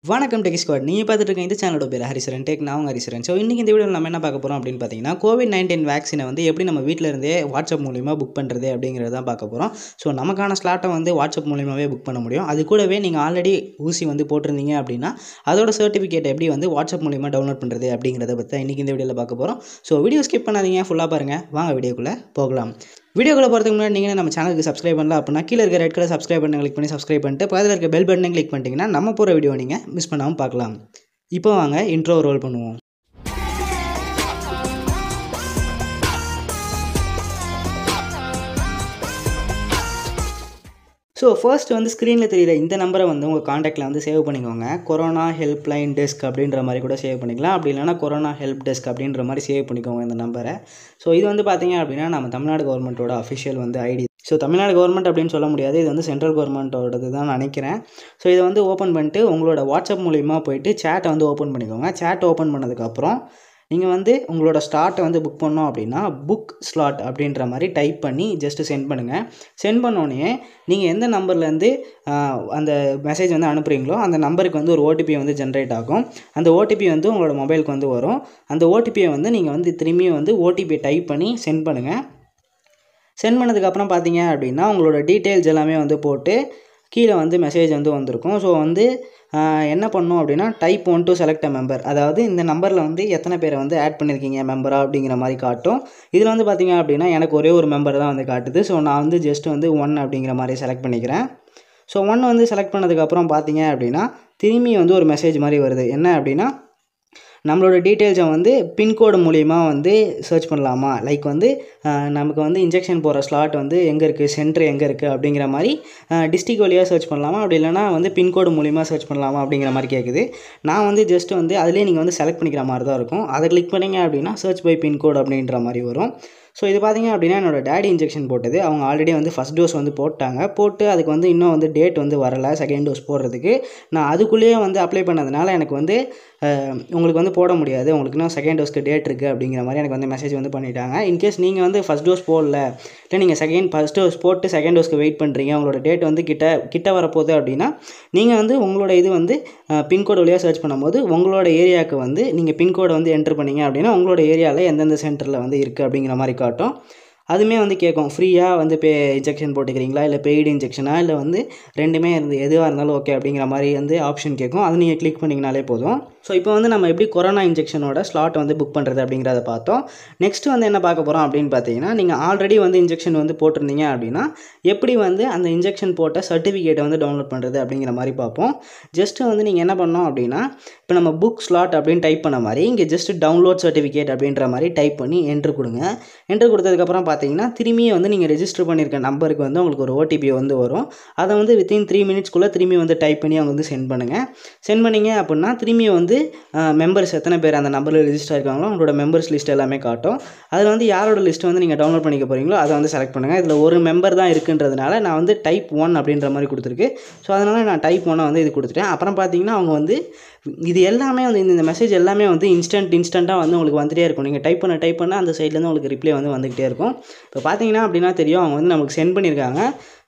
வணக்கம் techie squad. நீங்கள் பார்த்துட்டு இருக்க இந்த சேனலோட பேர் ஹரிசரன் டெக். நான் ஹரிசரன். ஸோ இன்றைக்கி இந்த வீடியோவில் நம்ம என்ன பார்க்க போகிறோம் அப்படின்னு பார்த்தீங்கன்னா, COVID-19 வேக்சினை வந்து எப்படி நம்ம வீட்டில் இருந்தே வாட்ஸ்அப் மூலிமா புக் பண்ணுறது அப்படிங்கிறது தான் பார்க்க போகிறோம். ஸோ நமக்கான ஸ்லாட்டை வந்து வாட்ஸ்அப் மூலிமாவே புக் பண்ண முடியும். அது கூடவே நீங்கள் ஆல்ரெடி ஊசி வந்து போட்டிருந்தீங்க அப்படின்னா அதோட சர்டிஃபிகேட் எப்படி வந்து வாட்ஸ்அப் மூலிமா டவுன்லோட் பண்ணுறது அப்படிங்கிறத பற்றி தான் இன்றைக்கி இந்த வீடியோவில் பார்க்க போகிறோம். ஸோ வீடியோ ஸ்கிப் பண்ணாதீங்க, ஃபுல்லாக பாருங்கள். வாங்க வீடியோக்குள்ளே போகலாம். வீடியோக்குள்ள போகிறதுக்கு முன்னாடி நீங்கள் நம்ம சேனலுக்கு சப்ஸ்கிரைப் பண்ணல அப்படின்னா கீழே இருக்க ரெட் கலர் சப்ஸ்கிரைப் பட்டனை கிளிக் பண்ணி சப்ஸ்கிரைப் பண்ணிட்டு பக்கத்தில் இருக்க பெல் பட்டனை கிளிக் பண்ணிட்டீங்கன்னா நம்ம போகிற வீடியோ நீங்கள் மிஸ் பண்ணாமல் பார்க்கலாம். இப்போ வாங்க இன்ட்ரோ ரோல் பண்ணுவோம். ஸோ ஃபர்ஸ்ட் வந்து ஸ்க்ரீனில் தெரியுற இந்த நம்பரை வந்து உங்கள் காண்டாக்டில் வந்து சேவ் பண்ணிக்கோங்க. கொரோனா ஹெல்ப்லைன் டெஸ்க் அப்படின்ற மாதிரி கூட சேவ் பண்ணிக்கலாம். அப்படி இல்லைனா கொரோனா ஹெல்ப் டெஸ்க் அப்படின்ற மாதிரி சேவ் பண்ணிக்கோங்க இந்த நம்பரை. ஸோ இது வந்து பார்த்தீங்க அப்படின்னா நம்ம தமிழ்நாடு கவர்மெண்ட்டோட அஃபிஷியல் வந்து ஐடி. ஸோ தமிழ்நாடு கவர்மெண்ட் அப்படின்னு சொல்ல முடியாது, இது வந்து சென்ட்ரல் கவர்மெண்ட்டோடது தான் நினைக்கிறேன். ஸோ இதை வந்து ஓப்பன் பண்ணிட்டு உங்களோட வாட்ஸ்அப் மூலிமா போயிட்டு சேட்டை வந்து ஓப்பன் பண்ணிக்கோங்க. சேட் ஓப்பன் பண்ணதுக்கப்புறம் நீங்கள் வந்து உங்களோட ஸ்லாட்டை வந்து புக் பண்ணோம் அப்படின்னா புக் ஸ்லாட் அப்படின்ற மாதிரி டைப் பண்ணி ஜஸ்ட்டு சென்ட் பண்ணுங்கள். சென்ட் பண்ணோடனே நீங்கள் எந்த நம்பர்லேருந்து அந்த மெசேஜ் வந்து அனுப்புகிறீங்களோ அந்த நம்பருக்கு வந்து ஒரு ஓடிபி வந்து ஜென்ரேட் ஆகும். அந்த ஓடிபி வந்து உங்களோட மொபைலுக்கு வந்து வரும். அந்த ஓடிபியை வந்து நீங்கள் வந்து திரும்பியும் வந்து ஓடிபியை டைப் பண்ணி சென்ட் பண்ணுங்கள். சென்ட் பண்ணதுக்கப்புறம் பார்த்தீங்க அப்படின்னா உங்களோட டீட்டெயில்ஸ் எல்லாமே வந்து போட்டு கீழே வந்து மெசேஜ் வந்து வந்திருக்கும். ஸோ வந்து என்ன பண்ணணும் அப்படின்னா type 1 to select a member, அதாவது இந்த நம்பரில் வந்து எத்தனை பேரை வந்து ஆட் பண்ணியிருக்கீங்க மெம்பராக அப்படிங்கிற மாதிரி காட்டும். இதில் வந்து பார்த்தீங்க அப்படின்னா எனக்கு ஒரே ஒரு மெம்பர் தான் வந்து காட்டுது. ஸோ நான் வந்து ஜஸ்ட் வந்து 1 அப்படிங்கிற மாதிரி செலக்ட் பண்ணிக்கிறேன். ஸோ 1 வந்து செலக்ட் பண்ணதுக்கப்புறம் பார்த்தீங்க அப்படின்னா திரும்பி வந்து ஒரு மெசேஜ் மாதிரி வருது. என்ன அப்படின்னா நம்மளோட டீட்டெயில்ஸை வந்து பின்கோடு மூலிமா வந்து சர்ச் பண்ணலாமா, லைக் வந்து நமக்கு வந்து இன்ஜெக்ஷன் போகிற ஸ்லாட் வந்து எங்கே இருக்குது, சென்டர் எங்கே இருக்குது அப்படிங்கிற மாதிரி டிஸ்ட்ரிக்ட் வழியாக சர்ச் பண்ணலாமா, அப்படி இல்லைனா வந்து பின்கோடு மூலிமா சர்ச் பண்ணலாமா அப்படிங்கிற மாதிரி கேட்குது. நான் வந்து ஜஸ்ட் வந்து அதிலே நீங்கள் வந்து செலக்ட் பண்ணிக்கிற மாதிரி தான் இருக்கும். அதை கிளிக் பண்ணிங்க அப்படின்னா சர்ச் பை பின்கோடு அப்படின்ற மாதிரி வரும். ஸோ இது பார்த்திங்க அப்படின்னா என்னோடய டேடி இன்ஜெக்ஷன் போட்டது. அவங்க ஆல்ரெடி வந்து ஃபஸ்ட் டோஸ் வந்து போட்டாங்க. போட்டு அதுக்கு வந்து இன்னும் வந்து டேட் வந்து வரலை செகண்ட் டோஸ் போடுறதுக்கு. நான் அதுக்குள்ளேயே வந்து அப்ளை பண்ணதுனால எனக்கு வந்து உங்களுக்கு வந்து போட முடியாது, உங்களுக்கு இன்னும் செகண்ட் டோஸ்க்கு டேட் இருக்குது அப்படிங்கிற மாதிரி எனக்கு வந்து மெசேஜ் வந்து பண்ணிட்டாங்க. இன்கேஸ் நீங்கள் வந்து ஃபஸ்ட் டோஸ் போடல, இல்லை நீங்கள் ஃபஸ்ட் டோஸ் போட்டு செகண்ட் டோஸ்க்கு வெயிட் பண்ணுறீங்க, உங்களோட டேட் வந்து கிட்ட வரப்போகுது அப்படின்னா நீங்கள் வந்து உங்களோட இது வந்து பின்கோடு வழியாக சர்ச் பண்ணும்போது உங்களோட ஏரியாவுக்கு வந்து நீங்கள் பின்கோடை வந்து என்ட்ரு பண்ணிங்க அப்படின்னா உங்களோட ஏரியாவில் எந்தெந்த சென்டரில் வந்து இருக்குது அப்படிங்கிற மாதிரி காட்டும். அதுவுமே வந்து கேட்கும், ஃப்ரீயாக வந்து இன்ஜெக்ஷன் போட்டுக்கிறீங்களா, இல்லை பெய்டு இன்ஜெக்ஷனா, இல்லை வந்து ரெண்டுமே எதுவாக இருந்தாலும் ஓகே அப்படிங்கிற மாதிரி வந்து ஆப்ஷன் கேட்கும். அது நீங்கள் கிளிக் பண்ணிங்கனாலே போதும். ஸோ இப்போ வந்து நம்ம எப்படி கொரோனா இன்ஜெக்ஷனோட ஸ்லாட் வந்து புக் பண்ணுறது அப்படிங்கிறத பார்த்தோம். நெக்ஸ்ட்டு வந்து என்ன பார்க்க போகிறோம் அப்படின்னு பார்த்தீங்கன்னா, நீங்கள் ஆல்ரெடி வந்து இன்ஜெக்ஷன் வந்து போட்டிருந்தீங்க அப்படின்னா எப்படி வந்து அந்த இன்ஜெக்ஷன் போட்ட சர்டிஃபிகேட்டை வந்து டவுன்லோட் பண்ணுறது அப்படிங்கிற மாதிரி பார்ப்போம். ஜஸ்ட்டு வந்து நீங்கள் என்ன பண்ணோம் அப்படின்னா, இப்போ நம்ம புக் ஸ்லாட் அப்படின்னு டைப் பண்ண மாதிரி இங்கே ஜஸ்ட் டவுன்லோட் சர்டிஃபிகேட் அப்படின்ற மாதிரி டைப் பண்ணி என்ட்ரு கொடுங்க. என்ட்ரு கொடுத்ததுக்கப்புறம் பார்த்தீங்கன்னா திரும்பியும் வந்து நீங்கள் ரெஜிஸ்டர் பண்ணியிருக்க நம்பருக்கு வந்து உங்களுக்கு ஒரு ஓடிபி வந்து வரும். அதை வந்து வித்தின் 3 minutesக்குள்ளே திரும்பி வந்து டைப் பண்ணி அவங்க வந்து சென்ட் பண்ணுங்கள். சென்ட் பண்ணிங்க அப்படின்னா திரும்பியும் வந்து மெம்பர்ஸ் எத்தனை பேர் அந்த நம்பரில் ரெஜிஸ்டர் ஆகிருக்காங்களோ அவங்களோட மெம்பர்ஸ் லிஸ்ட் எல்லாமே காட்டும். அதில் வந்து யாரோட லிஸ்ட் வந்து நீங்கள் டவுன்லோட் பண்ணிக்க போகிறீங்களோ அதை வந்து செலக்ட் பண்ணுங்கள். இதில் ஒரு மெம்பர் தான் இருக்குன்றதுனால நான் வந்து டைப் 1 அப்படின்ற மாதிரி கொடுத்துருக்கு. ஸோ அதனால் நான் டைப் 1 வந்து இது கொடுத்துட்டேன். அப்புறம் பார்த்தீங்கன்னா அவங்க வந்து இது எல்லாமே வந்து இந்த மெசேஜ் எல்லாமே வந்து இன்ஸ்டண்ட்டாக வந்து உங்களுக்கு வந்துகிட்டே இருக்கும். நீங்கள் டைப் பண்ண அந்த சைட்லேருந்து உங்களுக்கு ரிப்ளை வந்து வந்துகிட்டே இருக்கும். இப்போ பார்த்தீங்கன்னா அப்படின்னா தெரியும், அவங்க வந்து நமக்கு சென்ட் பண்ணியிருக்காங்க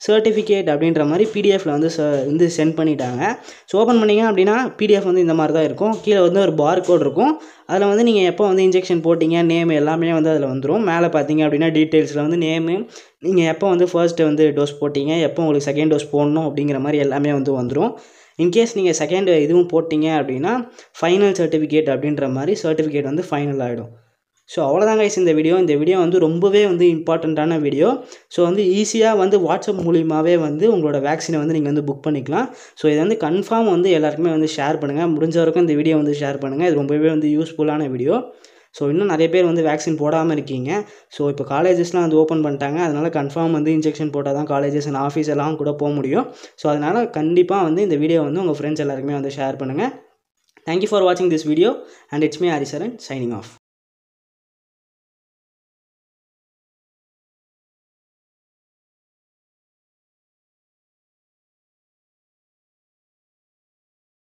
சர்டிஃபிகேட் அப்படின்ற மாதிரி பிடிஎஃபில் வந்து சென்ட் பண்ணிட்டாங்க. ஸோ ஓப்பன் பண்ணிங்க அப்படின்னா பிடிஎஃப் வந்து இந்த மாதிரி தான் இருக்கும். கீழே வந்து ஒரு பார் கோட் இருக்கும். அதில் வந்து நீங்கள் எப்போ வந்து இன்ஜெக்ஷன் போட்டிங்க நேம் எல்லாமே வந்து அதில் வந்துடும். மேலே பார்த்தீங்க அப்படின்னா டீட்டெயில்ஸில் வந்து நேமு, நீங்கள் எப்போ வந்து ஃபர்ஸ்ட்டு வந்து டோஸ் போட்டிங்க, எப்போ உங்களுக்கு செகண்ட் டோஸ் போடணும் அப்படிங்கிற மாதிரி எல்லாமே வந்து வந்துடும். இன்கேஸ் நீங்கள் செகண்ட் இதுவும் போட்டிங்க அப்படின்னா ஃபைனல் சர்டிஃபிகேட் அப்படின்ற மாதிரி சர்டிஃபிகேட் வந்து ஃபைனல் ஆகிடும். ஸோ அவ்வளோதாங்க கைஸ் இந்த வீடியோ வந்து ரொம்பவே வந்து இம்பார்ட்டண்ட்டான வீடியோ. ஸோ வந்து ஈஸியாக வந்து வாட்ஸ்அப் மூலியமாகவே வந்து உங்களோட வேக்சினை வந்து நீங்கள் வந்து புக் பண்ணிக்கலாம். ஸோ இதை வந்து கன்ஃபார்ம் வந்து எல்லாருக்குமே வந்து ஷேர் பண்ணுங்கள். முடிஞ்ச வரைக்கும் இந்த வீடியோ வந்து ஷேர் பண்ணுங்கள். இது ரொம்பவே வந்து யூஸ்ஃபுல்லான வீடியோ. ஸோ இன்னும் நிறைய பேர் வந்து வேக்சின் போடாமல் இருக்கீங்க. ஸோ இப்போ காலேஜஸ்லாம் வந்து ஓப்பன் பண்ணிட்டாங்க. அதனால் கன்ஃபார்ம் வந்து இன்ஜெக்ஷன் போட்டால் தான் காலேஜஸ் அண்ட் ஆஃபீஸ் எல்லாம் கூட போக முடியும். ஸோ அதனால் கண்டிப்பாக வந்து இந்த வீடியோ வந்து உங்கள் ஃப்ரெண்ட்ஸ் எல்லாருக்குமே வந்து ஷேர் பண்ணுங்கள். Thank you for watching this video and it's me Harisaran signing off.